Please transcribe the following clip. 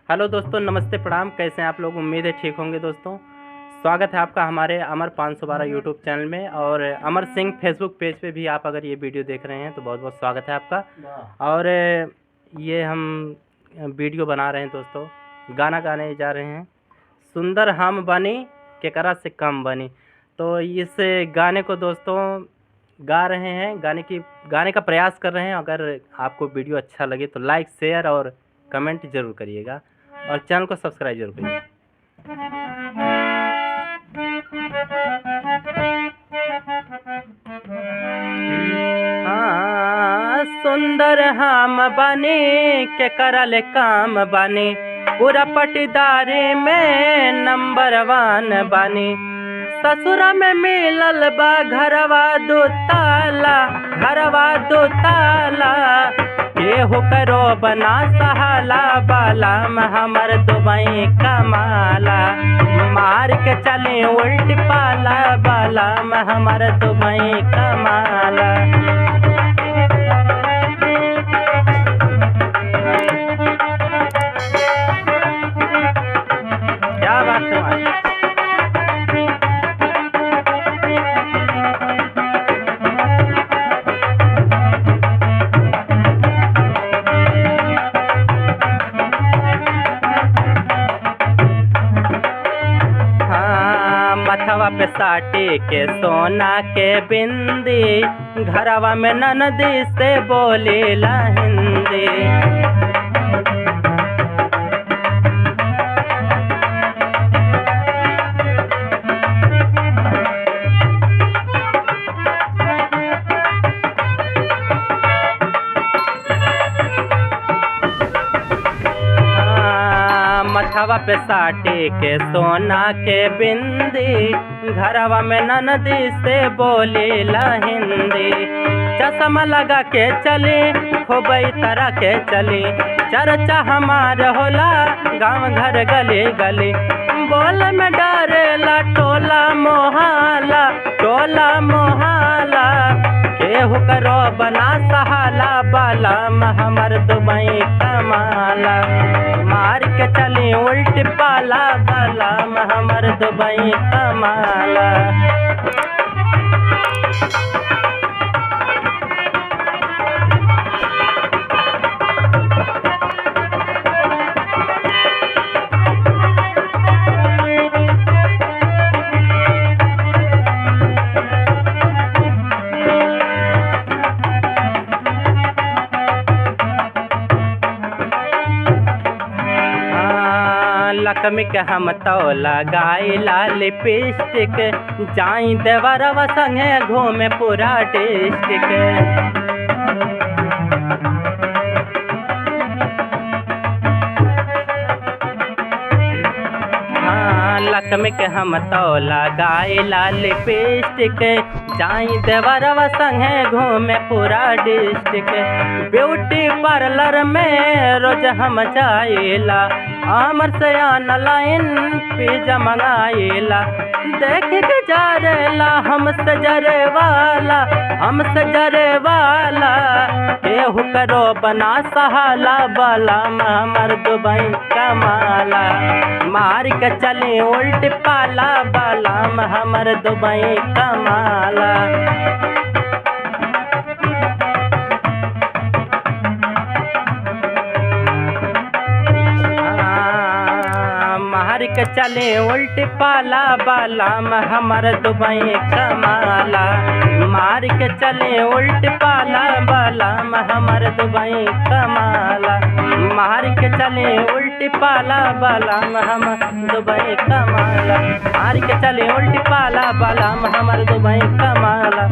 Hello दोस्तों, नमस्ते, प्रणाम। कैसे हैं आप लोग? उम्मीद है ठीक होंगे। दोस्तों, स्वागत है आपका हमारे अमर 512 यूट्यूब चैनल में, और अमर सिंह फेसबुक पेज पे भी आप अगर ये वीडियो देख रहे हैं तो बहुत बहुत स्वागत है आपका। और ये हम वीडियो बना रहे हैं दोस्तों, गाना गाने जा रहे हैं। सुंदर हम बनी केकरा से कम बनी। तो इस गाने को दोस्तों गा रहे हैं, गाने का प्रयास कर रहे हैं। अगर आपको वीडियो अच्छा लगे तो लाइक, शेयर और कमेंट ज़रूर करिएगा, और चैनल को सब्सक्राइब जरूर करिए। सुंदर हम बनी के करल काम बनी, पूरा पटीदारी में नंबर 1 बनी। ससुरा में मिलल बा घरवा दो ताला, घरवा दो ताला। केहू करो बना सहाला, बाला में हमर दुबई कमाला। मार के चले उल्ट पाला, बाला में हमर दुबई कमाला। क्या बात है? मथवा पे साटी के सोना के बिंदी, घरवा में ननदी से बोलेला हिंदी। मथवा पे साटी के सोना के बिंदी, घरवा में ननदी से बोलेला हिंदी। चश्मा लगा के चली, खूबई तरह के चली, चर्चा हमार होला गाँव घर गली गली। बोल में डरेला टोला मोहल्ला, टोला मोहल्ला। केहू करो बना सहाला, बाला में हमर दुबई कमाला। मार के चली उल्ट पाला, बाला में हमर दुबई कमाला। लकमी के हम तो लगाइला लिपस्टिक, जाई देवरवा संगे घूमे पूरा डिस्ट्रिक्ट। लकमी के हम तो लगाइला लिपस्टिक, जाई देवरवा संगे घूमे पूरा डिस्ट्रिक्ट। ब्यूटी पार्लर में रोज हम जाइला, अमर से ऑनलाइन पिज्जा मंगाइला। देख के जरेला हमसे जरे वाला, हमसे जरे वाला। केहू करो बना सहाला, बाला में हमर दुबई कमाला। मार के चले उल्ट पाला, बाला में हमर दुबई कमाला। मार के चले उल्ट पाला, बाला में हमर दुबई कमाला। मार के चले उल्ट पाला, बाला में हमर दुबई कमाला। मार के चले उल्ट पाला, बाला में हमर दुबई कमाला। मार के चले उल्ट पाला, बाला में हमर दुबई कमाला।